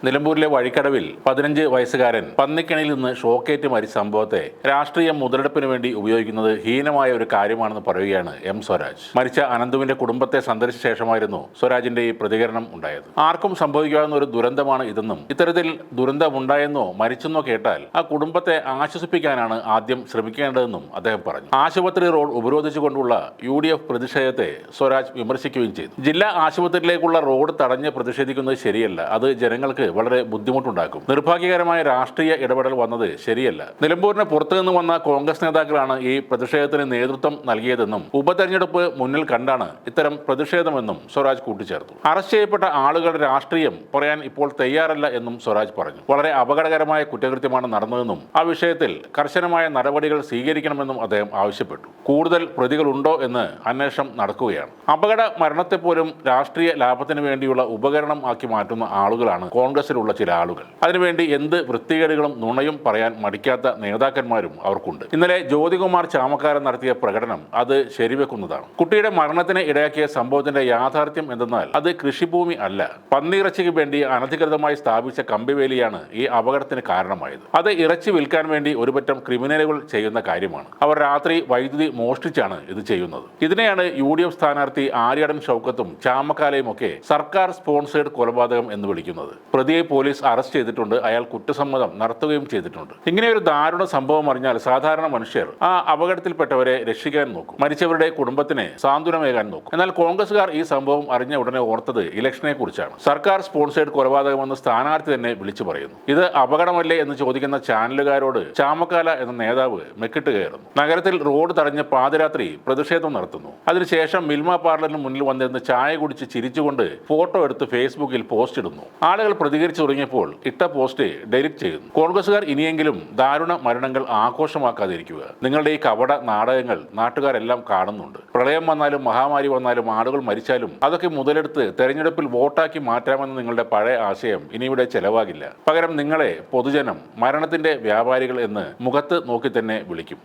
നിലമ്പൂരിലെ വഴിക്കടവിൽ 15 വയസ്സുകാരൻ പന്നിക്കണിയിൽ നിന്ന് ഷോക്കേറ്റ് മരിച്ച സംഭവത്തെ രാഷ്ട്രീയ മുതലെടുപ്പിന് വേണ്ടി ഉപയോഗിക്കുന്നത് ഹീനമായ ഒരു കാര്യമാണെന്ന് പറയുകയാണ് എം സ്വരാജ്. മരിച്ച അനന്തുവിന്റെ കുടുംബത്തെ സന്ദർശിച്ച ശേഷമായിരുന്നു സ്വരാജിന്റെ ഈ പ്രതികരണം ഉണ്ടായത്. ആർക്കും സംഭവിക്കാവുന്ന ഒരു ദുരന്തമാണ് ഇതെന്നും ഇത്തരത്തിൽ ദുരന്തമുണ്ടായെന്നോ മരിച്ചെന്നോ കേട്ടാൽ ആ കുടുംബത്തെ ആശ്വസിപ്പിക്കാനാണ് ആദ്യം ശ്രമിക്കേണ്ടതെന്നും അദ്ദേഹം പറഞ്ഞു. ആശുപത്രി റോഡ് ഉപരോധിച്ചുകൊണ്ടുള്ള UDF പ്രതിഷേധത്തെ സ്വരാജ് വിമർശിക്കുകയും ചെയ്തു. ജില്ലാ ആശുപത്രിയിലേക്കുള്ള റോഡ് തടഞ്ഞ് പ്രതിഷേധിക്കുന്നത് ശരിയല്ല, അത് ജനങ്ങൾക്ക് വളരെ ബുദ്ധിമുട്ടുണ്ടാക്കും. നിർഭാഗ്യകരമായ രാഷ്ട്രീയ ഇടപെടൽ വന്നത് ശരിയല്ല. നിലമ്പൂരിന് പുറത്തുനിന്ന് വന്ന കോൺഗ്രസ് നേതാക്കളാണ് ഈ പ്രതിഷേധത്തിന് നേതൃത്വം നൽകിയതെന്നും ഉപതെരഞ്ഞെടുപ്പ് മുന്നിൽ കണ്ടാണ് ഇത്തരം പ്രതിഷേധമെന്നും സ്വരാജ് കൂട്ടിച്ചേർത്തു. അറസ്റ്റ് ചെയ്യപ്പെട്ട ആളുകളുടെ രാഷ്ട്രീയം പറയാൻ ഇപ്പോൾ തയ്യാറല്ല എന്നും സ്വരാജ് പറഞ്ഞു. വളരെ അപകടകരമായ കുറ്റകൃത്യമാണ് നടന്നതെന്നും ആ വിഷയത്തിൽ കർശനമായ നടപടികൾ സ്വീകരിക്കണമെന്നും അദ്ദേഹം ആവശ്യപ്പെട്ടു. കൂടുതൽ പ്രതികളുണ്ടോ എന്ന് അന്വേഷണം നടക്കുകയാണ്. അപകട മരണത്തെ പോലും രാഷ്ട്രീയ ലാഭത്തിന് വേണ്ടിയുള്ള ഉപകരണം ആക്കി മാറ്റുന്ന ആളുകളാണ് കോൺഗ്രസിലുള്ള ചില ആളുകൾ. അതിനുവേണ്ടി എന്ത് വൃത്തികേടുകളും നുണയും പറയാൻ മടിക്കാത്ത നേതാക്കന്മാരും അവർക്കുണ്ട്. ഇന്നലെ ജ്യോതികുമാർ ചാമക്കാരൻ നടത്തിയ പ്രകടനം അത് ശരിവെക്കുന്നതാണ്. കുട്ടിയുടെ മരണത്തിന് ഇടയാക്കിയ സംഭവത്തിന്റെ യാഥാർത്ഥ്യം എന്തെന്നാൽ അത് കൃഷിഭൂമി അല്ല, പന്നിയിറച്ചിക്ക് വേണ്ടി അനധികൃതമായി സ്ഥാപിച്ച കമ്പിവേലിയാണ് ഈ അപകടത്തിന് കാരണമായത്. അത് ഇറച്ചി വിൽക്കാൻ വേണ്ടി ഒരുപറ്റം ക്രിമിനലുകൾ ചെയ്യുന്ന കാര്യമാണ്. അവർ രാത്രി വൈദ്യുതി മോഷ്ടിച്ചാണ് ഇത് ചെയ്യുന്നത്. ഇതിനെയാണ് UDF സ്ഥാനാർത്ഥി ആര്യാടൻ ഷൗക്കത്തും ചാമക്കാലയും ഒക്കെ സർക്കാർ സ്പോൺസേഡ് കൊലപാതകം എന്ന് വിളിക്കുന്നത്. പ്രതിയെ പോലീസ് അറസ്റ്റ് ചെയ്തിട്ടുണ്ട്, അയാൾ കുറ്റസമ്മതം നടത്തുകയും ചെയ്തിട്ടുണ്ട്. ഇങ്ങനെ ഒരു ദാരുണ സംഭവം അറിഞ്ഞാൽ സാധാരണ മനുഷ്യർ ആ അപകടത്തിൽപ്പെട്ടവരെ രക്ഷിക്കാൻ നോക്കും, മരിച്ചവരുടെ കുടുംബത്തിന് സാന്ത്വനമേകാൻ നോക്കും. എന്നാൽ കോൺഗ്രസുകാർ ഈ സംഭവം അറിഞ്ഞ ഉടനെ ഓർത്തത് ഇലക്ഷനെ കുറിച്ചാണ്. സർക്കാർ സ്പോൺസേഡ് കൊലപാതകമെന്ന് സ്ഥാനാർത്ഥി തന്നെ വിളിച്ചു പറയുന്നു. ഇത് അപകടമല്ലേ എന്ന് ചോദിക്കുന്ന ചാനലുകാരോട് ചാമക്കാല എന്ന നേതാവ് മെക്കിട്ട് കയറുന്നു. നഗരത്തിൽ റോഡ് തടഞ്ഞ് പാതിരാത്രി പ്രതിഷേധം നടത്തുന്നു. അതിനുശേഷം മിൽമ പാർലറിന് മുന്നിൽ വന്നിരുന്ന് ചായ കുടിച്ച് ചിരിച്ചുകൊണ്ട് ഫോട്ടോ എടുത്ത് ഫേസ്ബുക്കിൽ പോസ്റ്റ് ഇടുന്നു. ആളുകൾ പ്രതികരിച്ചു തുടങ്ങിയപ്പോൾ ഇട്ട പോസ്റ്റ് ഡിലീറ്റ് ചെയ്യുന്നു. കോൺഗ്രസുകാർ ഇനിയെങ്കിലും ദാരുണ മരണങ്ങൾ ആഘോഷമാക്കാതിരിക്കുക. നിങ്ങളുടെ ഈ കപട നാടകങ്ങൾ നാട്ടുകാരെല്ലാം കാണുന്നുണ്ട്. പ്രളയം വന്നാലും മഹാമാരി വന്നാലും ആളുകൾ മരിച്ചാലും അതൊക്കെ മുതലെടുത്ത് തെരഞ്ഞെടുപ്പിൽ വോട്ടാക്കി മാറ്റാമെന്ന് നിങ്ങളുടെ പഴയ ആശയം ഇനി ഇവിടെ ചെലവാകില്ല. പകരം നിങ്ങളെ പൊതുജനം മരണത്തിന്റെ വ്യാപാരികൾ എന്ന് മുഖത്ത് നോക്കി തന്നെ വിളിക്കും.